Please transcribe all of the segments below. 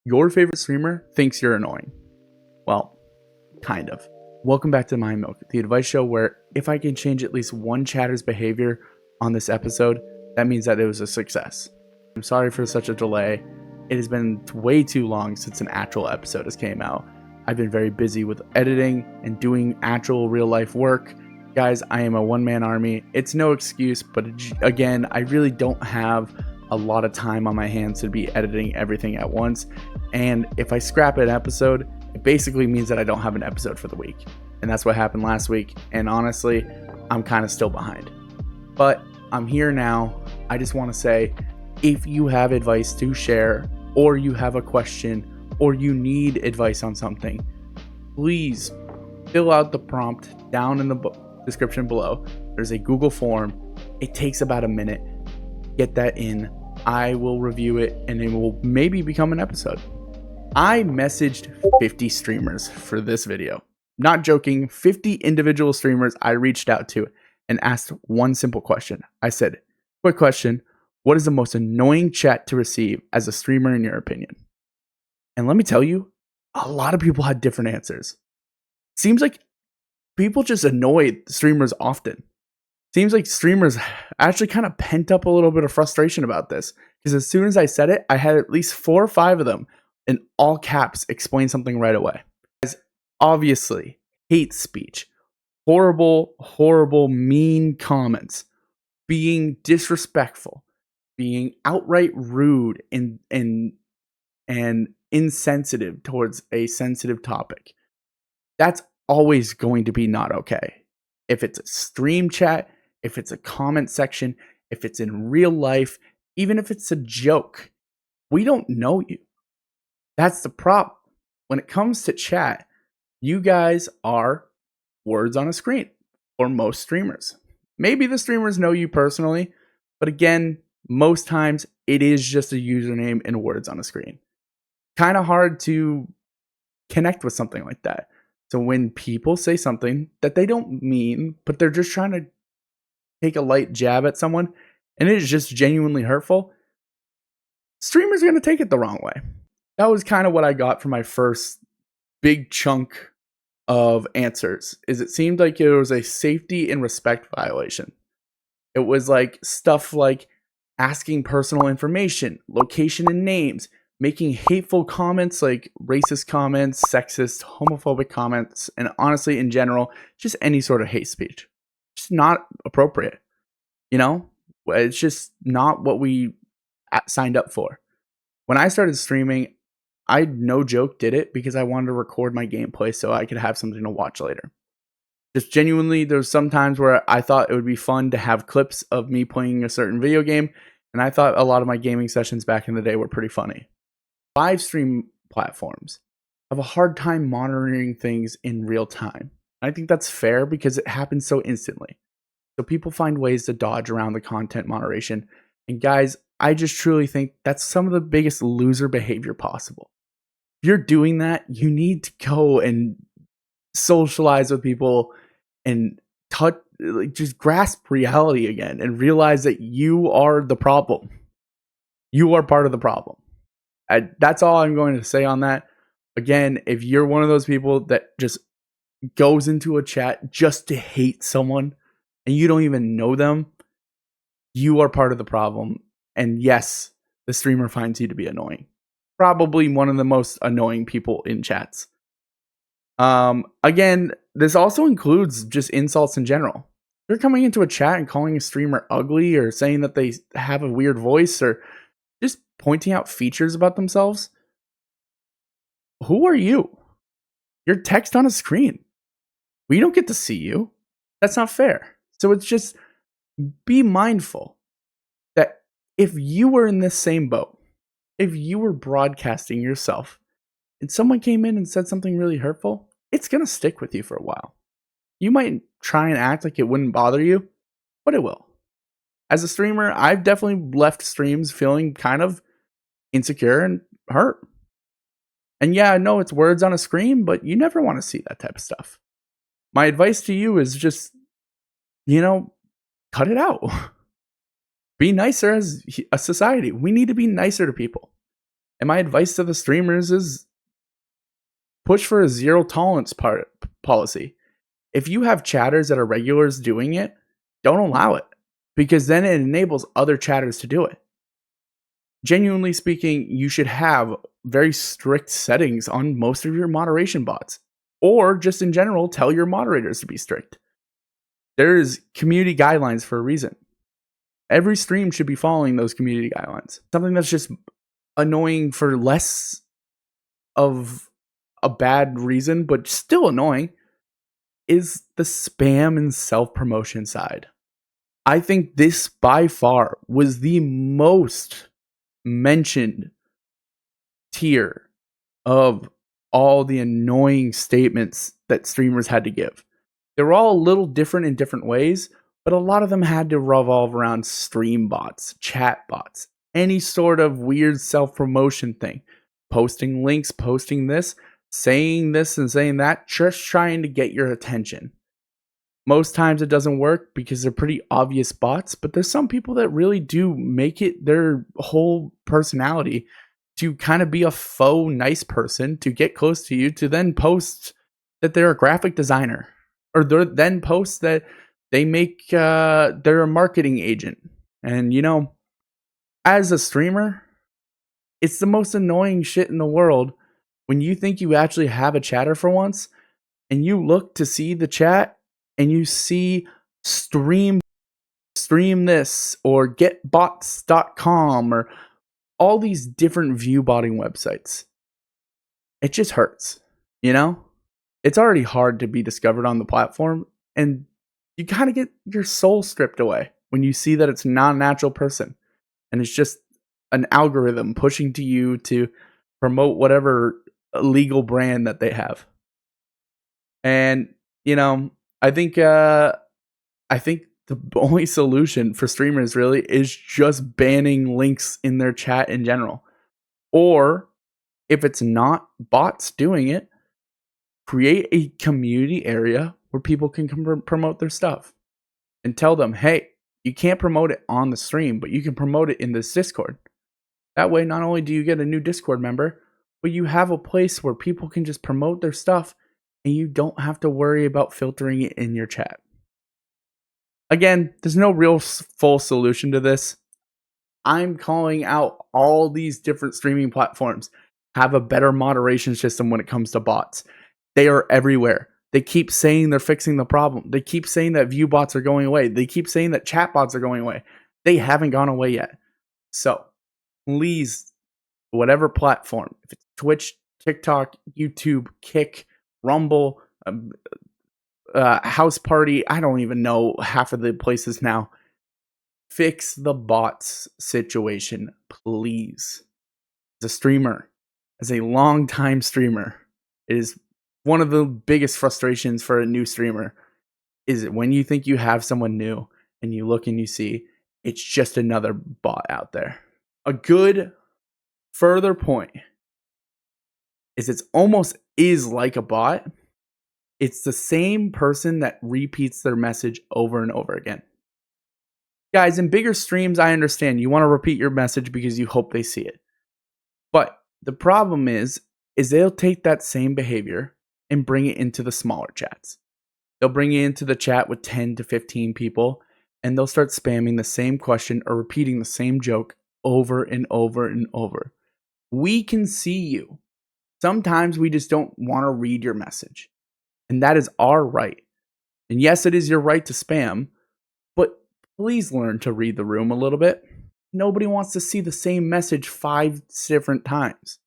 Your favorite streamer thinks you're annoying. Well, kind of. Welcome back to My Milk, the advice show where if I can change at least one chatter's behavior on this episode, that means that it was a success. I'm sorry for such a delay. It has been way too long since an actual episode has came out. I've been very busy with editing and doing actual real life work. Guys, I am a one-man army. It's no excuse, but again, I really don't have a lot of time on my hands to be editing everything at once. And if I scrap an episode, it basically means that I don't have an episode for the week. And that's what happened last week. And honestly, I'm kind of still behind. But I'm here now. I just want to say, if you have advice to share, or you have a question, or you need advice on something, please fill out the prompt down in the description below. There's a Google form. It takes about a minute. Get that in. I will review it and it will maybe become an episode. I messaged 50 streamers for this video. Not joking, 50 individual streamers I reached out to and asked one simple question. I said, quick question, what is the most annoying chat to receive as a streamer in your opinion? And let me tell you, a lot of people had different answers. Seems like people just annoy streamers often. Seems like streamers actually kind of pent up a little bit of frustration about this. Because as soon as I said it, I had at least 4 or 5 of them in all caps explain something right away. As obviously, hate speech, horrible, mean comments, being disrespectful, being outright rude and insensitive towards a sensitive topic. That's always going to be not okay. If it's a stream chat, if it's a comment section, if it's in real life, even if it's a joke, we don't know you. That's the problem. When it comes to chat, you guys are words on a screen for most streamers. Maybe the streamers know you personally, but again, most times it is just a username and words on a screen. Kind of hard to connect with something like that. So when people say something that they don't mean, but they're just trying to take a light jab at someone, and it is just genuinely hurtful, streamers are going to take it the wrong way. That was kind of what I got from my first big chunk of answers, is it seemed like it was a safety and respect violation. It was like stuff like asking personal information, location and names, making hateful comments like racist comments, sexist, homophobic comments, and honestly, in general, just any sort of hate speech. Just not appropriate. You know, it's just not what we signed up for. When I started streaming, I no joke did it because I wanted to record my gameplay so I could have something to watch later. Just genuinely, there's some times where I thought it would be fun to have clips of me playing a certain video game, and I thought a lot of my gaming sessions back in the day were pretty funny. Live stream platforms have a hard time monitoring things in real time. I think that's fair because it happens so instantly. So people find ways to dodge around the content moderation. And guys, I just truly think that's some of the biggest loser behavior possible. If you're doing that, you need to go and socialize with people and just grasp reality again and realize that you are the problem. You are part of the problem. That's all I'm going to say on that. Again, if you're one of those people that just goes into a chat just to hate someone and you don't even know them, you are part of the problem. And yes, the streamer finds you to be annoying. Probably one of the most annoying people in chats. Again, this also includes just insults in general. If you're coming into a chat and calling a streamer ugly or saying that they have a weird voice or just pointing out features about themselves, who are you? You're text on a screen. We don't get to see you. That's not fair. So it's just be mindful that if you were in this same boat, if you were broadcasting yourself and someone came in and said something really hurtful, it's going to stick with you for a while. You might try and act like it wouldn't bother you, but it will. As a streamer, I've definitely left streams feeling kind of insecure and hurt. And yeah, I know it's words on a screen, but you never want to see that type of stuff. My advice to you is just, cut it out. Be nicer as a society. We need to be nicer to people. And my advice to the streamers is push for a zero tolerance policy. If you have chatters that are regulars doing it, don't allow it, because then it enables other chatters to do it. Genuinely speaking, you should have very strict settings on most of your moderation bots, or just in general, tell your moderators to be strict. There's community guidelines for a reason. Every stream should be following those community guidelines. Something that's just annoying for less of a bad reason, but still annoying, is the spam and self-promotion side. I think this by far was the most mentioned tier of all the annoying statements that streamers had to give. They were all a little different in different ways, but a lot of them had to revolve around stream bots, chat bots, any sort of weird self-promotion thing. Posting links, posting this and saying that, just trying to get your attention. Most times it doesn't work because they're pretty obvious bots, but there's some people that really do make it their whole personality to kind of be a faux nice person, to get close to you, to then post that they're a graphic designer, or then post that they make they're a marketing agent. And as a streamer, it's the most annoying shit in the world when you think you actually have a chatter for once, and you look to see the chat and you see stream this or getbots.com or all these different view botting websites. It just hurts, It's already hard to be discovered on the platform, and you kind of get your soul stripped away when you see that it's not a natural person and it's just an algorithm pushing to you to promote whatever illegal brand that they have. And I think the only solution for streamers really is just banning links in their chat in general. Or if it's not bots doing it, create a community area where people can promote their stuff, and tell them, hey, you can't promote it on the stream, but you can promote it in this Discord. That way, not only do you get a new Discord member, but you have a place where people can just promote their stuff and you don't have to worry about filtering it in your chat. Again, there's no real full solution to this. I'm calling out all these different streaming platforms have a better moderation system when it comes to bots. They are everywhere. They keep saying they're fixing the problem. They keep saying that view bots are going away. They keep saying that chat bots are going away. They haven't gone away yet. So please, whatever platform, if it's Twitch, TikTok, YouTube, Kick, Rumble, House Party, I don't even know half of the places now. Fix the bots situation, please. As a streamer, as a long-time streamer, it is one of the biggest frustrations for a new streamer is when you think you have someone new and you look and you see it's just another bot out there. A good further point is it's almost is like a bot. It's the same person that repeats their message over and over again. Guys, in bigger streams, I understand you want to repeat your message because you hope they see it. But the problem is they'll take that same behavior and bring it into the smaller chats. They'll bring it into the chat with 10 to 15 people, and they'll start spamming the same question or repeating the same joke over and over and over. We can see you. Sometimes we just don't want to read your message. And that is our right. And yes, it is your right to spam, but please learn to read the room a little bit. Nobody wants to see the same message 5 different times.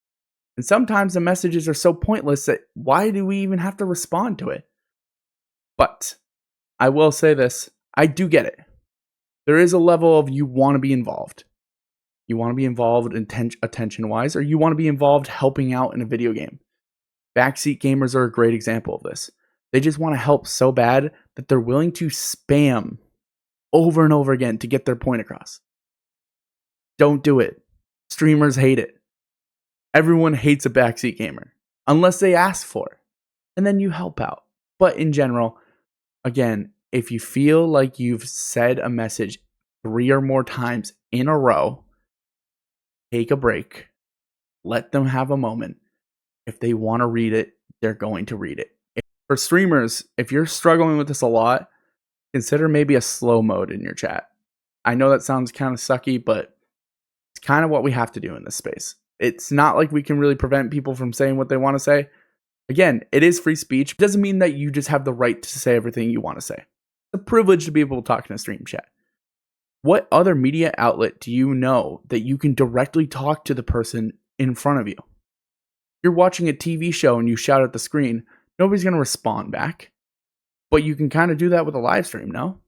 And sometimes the messages are so pointless that why do we even have to respond to it? But I will say this, I do get it. There is a level of you want to be involved. You want to be involved attention-wise, or you want to be involved helping out in a video game. Backseat gamers are a great example of this. They just want to help so bad that they're willing to spam over and over again to get their point across. Don't do it. Streamers hate it. Everyone hates a backseat gamer, unless they ask for it, and then you help out. But in general, again, if you feel like you've said a message 3 or more times in a row, take a break. Let them have a moment. If they want to read it, they're going to read it. For streamers, if you're struggling with this a lot, consider maybe a slow mode in your chat. I know that sounds kind of sucky, but it's kind of what we have to do in this space. It's not like we can really prevent people from saying what they want to say. Again, it is free speech. It doesn't mean that you just have the right to say everything you want to say. It's a privilege to be able to talk in a stream chat. What other media outlet do you know that you can directly talk to the person in front of you? If you're watching a TV show and you shout at the screen, nobody's going to respond back. But you can kind of do that with a live stream, no?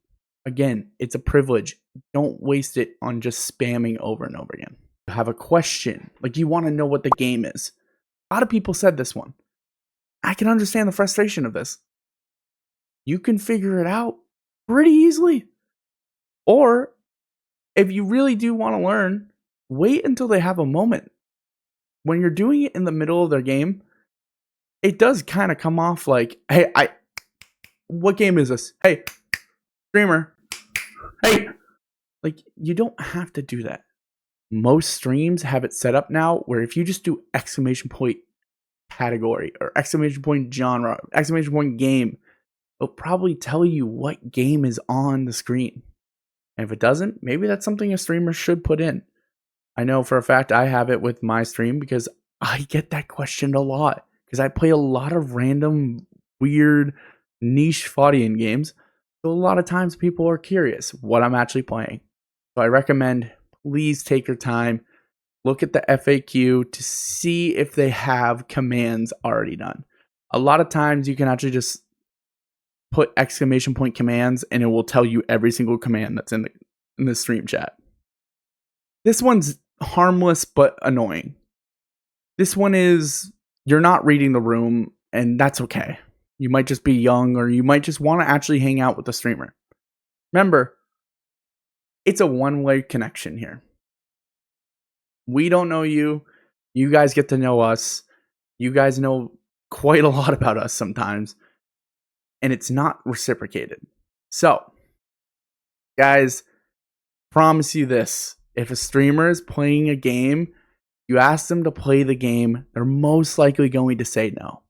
Again, it's a privilege. Don't waste it on just spamming over and over again. You have a question, like you want to know what the game is. A lot of people said this one. I can understand the frustration of this. You can figure it out pretty easily. Or if you really do want to learn, wait until they have a moment. When you're doing it in the middle of their game, it does kind of come off like, hey, what game is this? Hey, streamer. Hey. Like, you don't have to do that. Most streams have it set up now where if you just do exclamation point category or exclamation point genre, exclamation point game, it'll probably tell you what game is on the screen. And if it doesn't, maybe that's something a streamer should put in. I know for a fact I have it with my stream because I get that questioned a lot because I play a lot of random, weird, niche Faudian games. So a lot of times people are curious what I'm actually playing. So I recommend please take your time, look at the FAQ to see if they have commands already done. A lot of times you can actually just put exclamation point commands and it will tell you every single command that's in the stream chat. This one's harmless but annoying. This one is you're not reading the room and that's okay. You might just be young or you might just want to actually hang out with the streamer. Remember, it's a one-way connection here. We don't know you. You guys get to know us. You guys know quite a lot about us sometimes. And it's not reciprocated. So, guys, promise you this. If a streamer is playing a game, you ask them to play the game, they're most likely going to say no.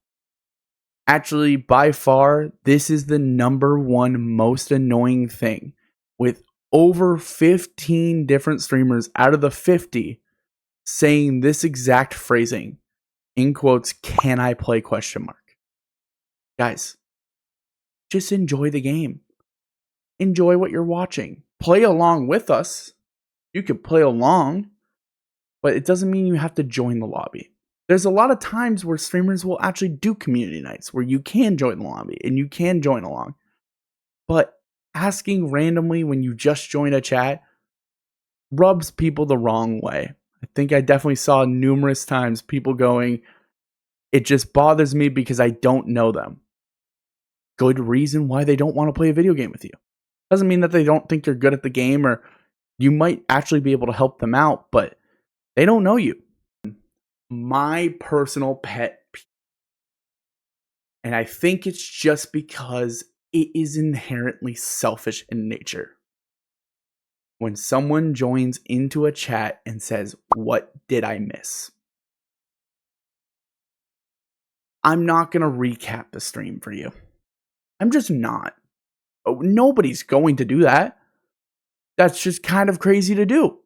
Actually, by far, this is the number one most annoying thing. With over 15 different streamers out of the 50 saying this exact phrasing, in quotes, "Can I play?" ? Guys, just enjoy the game. Enjoy what you're watching. Play along with us. You can play along, but it doesn't mean you have to join the lobby. There's a lot of times where streamers will actually do community nights where you can join the lobby and you can join along. But asking randomly when you just join a chat rubs people the wrong way. I think I definitely saw numerous times people going, it just bothers me because I don't know them. Good reason why they don't want to play a video game with you. Doesn't mean that they don't think you're good at the game or you might actually be able to help them out, but they don't know you. My personal pet peeve, and I think it's just because it is inherently selfish in nature. When someone joins into a chat and says, "What did I miss?" I'm not going to recap the stream for you. I'm just not. Oh, nobody's going to do that. That's just kind of crazy to do.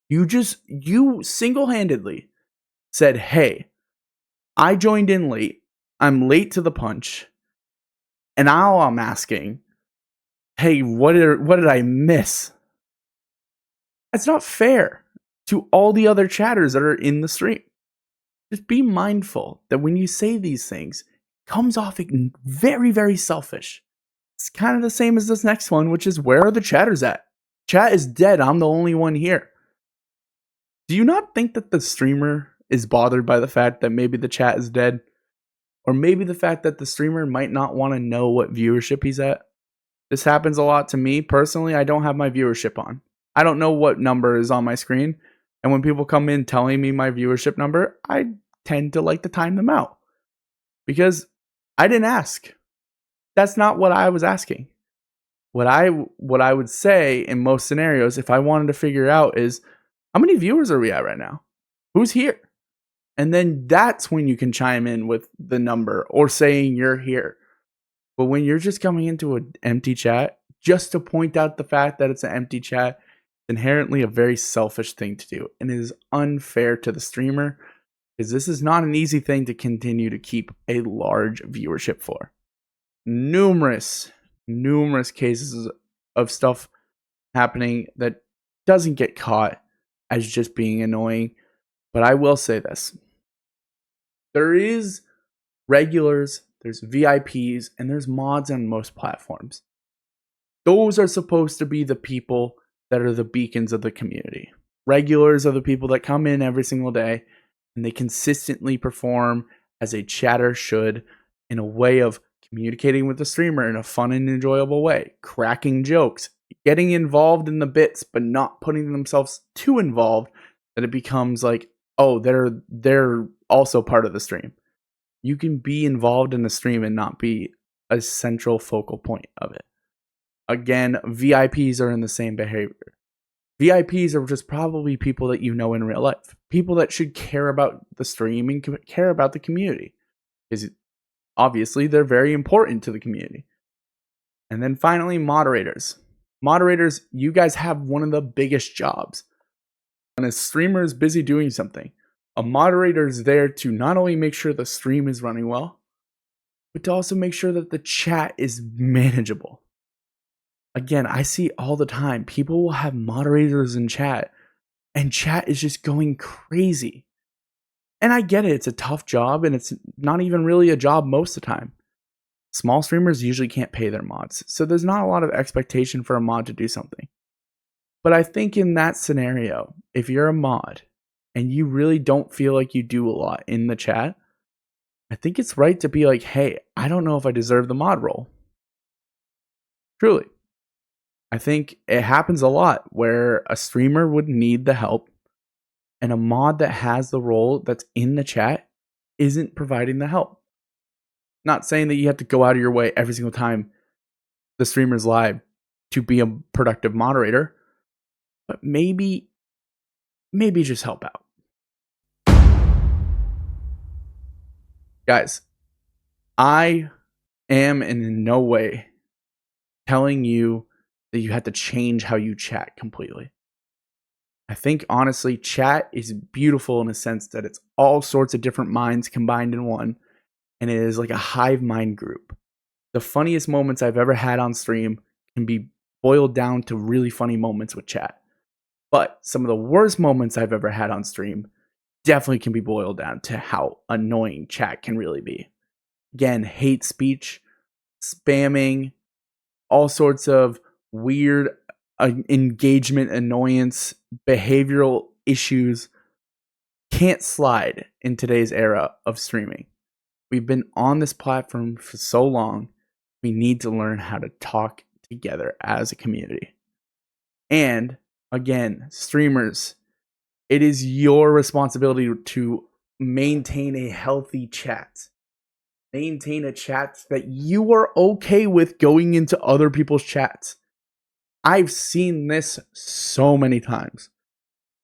You single-handedly said, "Hey, I joined in late. I'm late to the punch." And now I'm asking, "Hey, what did I miss?" That's not fair to all the other chatters that are in the stream. Just be mindful that when you say these things, it comes off very, very selfish. It's kind of the same as this next one, which is, where are the chatters at? Chat is dead. I'm the only one here. Do you not think that the streamer is bothered by the fact that maybe the chat is dead? Or maybe the fact that the streamer might not want to know what viewership he's at? This happens a lot to me. Personally, I don't have my viewership on. I don't know what number is on my screen. And when people come in telling me my viewership number, I tend to like to time them out. Because I didn't ask. That's not what I was asking. What I would say in most scenarios, if I wanted to figure out, is how many viewers are we at right now? Who's here? And then that's when you can chime in with the number or saying you're here. But when you're just coming into an empty chat, just to point out the fact that it's an empty chat, it's inherently a very selfish thing to do. And it is unfair to the streamer because this is not an easy thing to continue to keep a large viewership for. Numerous cases of stuff happening that doesn't get caught as just being annoying. But I will say this. There is regulars, there's VIPs, and there's mods on most platforms. Those are supposed to be the people that are the beacons of the community. Regulars are the people that come in every single day and they consistently perform as a chatter should in a way of communicating with the streamer in a fun and enjoyable way, cracking jokes, getting involved in the bits but not putting themselves too involved that it becomes like, oh, they're also part of the stream. You can be involved in the stream and not be a central focal point of it. Again, VIPs are in the same behavior. VIPs are just probably people that you know in real life. People that should care about the stream and care about the community. Because obviously they're very important to the community. And then finally, moderators. Moderators, you guys have one of the biggest jobs. When a streamer is busy doing something, a moderator is there to not only make sure the stream is running well, but to also make sure that the chat is manageable. Again, I see all the time, people will have moderators in chat, and chat is just going crazy. And I get it, it's a tough job, and it's not even really a job most of the time. Small streamers usually can't pay their mods, so there's not a lot of expectation for a mod to do something. But I think in that scenario, if you're a mod and you really don't feel like you do a lot in the chat, I think it's right to be like, hey, I don't know if I deserve the mod role. Truly. I think it happens a lot where a streamer would need the help and a mod that has the role that's in the chat isn't providing the help. Not saying that you have to go out of your way every single time the streamer's live to be a productive moderator, but maybe just help out. Guys, I am in no way telling you that you have to change how you chat completely. I think honestly, chat is beautiful in a sense that it's all sorts of different minds combined in one, and it is like a hive mind group. The funniest moments I've ever had on stream can be boiled down to really funny moments with chat. But some of the worst moments I've ever had on stream definitely can be boiled down to how annoying chat can really be. Again, hate speech, spamming, all sorts of weird engagement annoyance, behavioral issues can't slide in today's era of streaming. We've been on this platform for so long, we need to learn how to talk together as a community. And again, streamers, it is your responsibility to maintain a healthy chat. Maintain a chat that you are okay with going into other people's chats. I've seen this so many times.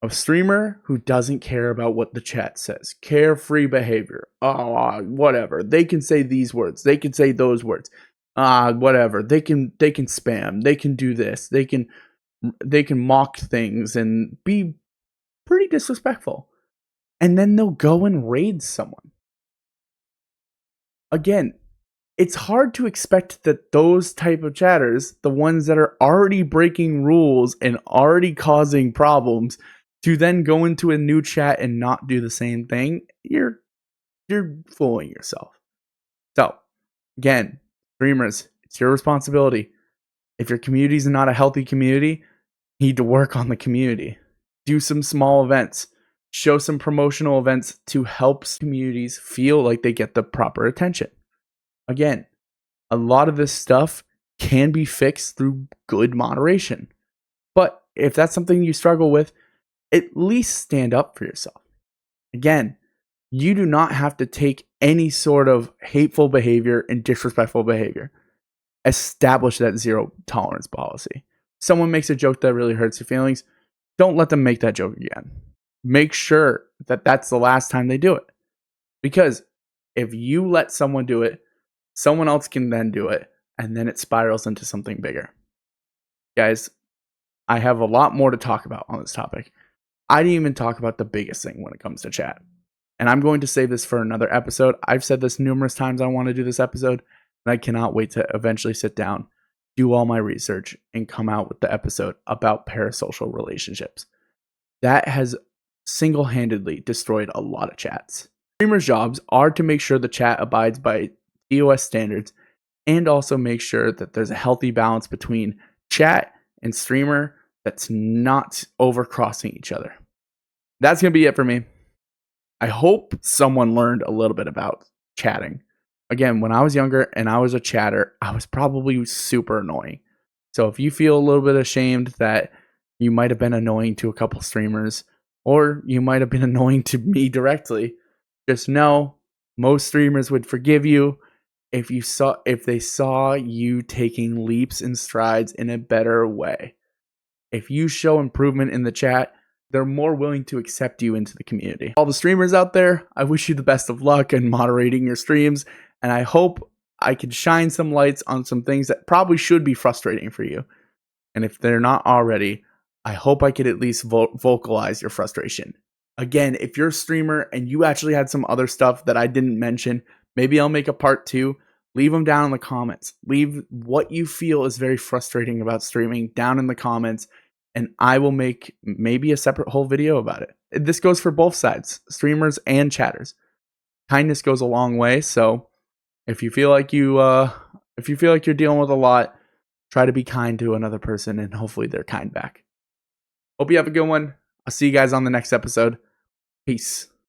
A streamer who doesn't care about what the chat says. Carefree behavior. Oh, whatever. They can say these words. They can say those words. Whatever. They can spam. They can do this. They can mock things and be pretty disrespectful. And then they'll go and raid someone. Again, it's hard to expect that those type of chatters, the ones that are already breaking rules and already causing problems, to then go into a new chat and not do the same thing. You're fooling yourself. So, again, streamers, it's your responsibility. If your community is not a healthy community, you need to work on the community. Do some small events. Show some promotional events to help communities feel like they get the proper attention. Again, a lot of this stuff can be fixed through good moderation. But if that's something you struggle with, at least stand up for yourself. Again, you do not have to take any sort of hateful behavior and disrespectful behavior. Establish that zero tolerance policy. Someone makes a joke that really hurts your feelings, don't let them make that joke again. make sure that that's the last time they do it. Because if you let someone do it, someone else can then do it, and then it spirals into something bigger. Guys, I have a lot more to talk about on this topic. I didn't even talk about the biggest thing when it comes to chat. And I'm going to save this for another episode. I've said this numerous times I want to do this episode, and I cannot wait to eventually sit down, do all my research, and come out with the episode about parasocial relationships. That has single-handedly destroyed a lot of chats. Streamers' jobs are to make sure the chat abides by TOS standards and also make sure that there's a healthy balance between chat and streamer that's not overcrossing each other. That's going to be it for me. I hope someone learned a little bit about chatting. Again, when I was younger and I was a chatter, I was probably super annoying. So if you feel a little bit ashamed that you might have been annoying to a couple streamers, or you might have been annoying to me directly, just know most streamers would forgive you if they saw you taking leaps and strides in a better way. If you show improvement in the chat, they're more willing to accept you into the community. All the streamers out there, I wish you the best of luck in moderating your streams, and I hope I can shine some lights on some things that probably should be frustrating for you. And if they're not already, I hope I could at least vocalize your frustration. Again, if you're a streamer and you actually had some other stuff that I didn't mention, maybe I'll make a part 2. Leave them down in the comments. Leave what you feel is very frustrating about streaming down in the comments, and I will make maybe a separate whole video about it. This goes for both sides, streamers and chatters. Kindness goes a long way, so if you feel like you're dealing with a lot, try to be kind to another person, and hopefully they're kind back. Hope you have a good one. I'll see you guys on the next episode. Peace.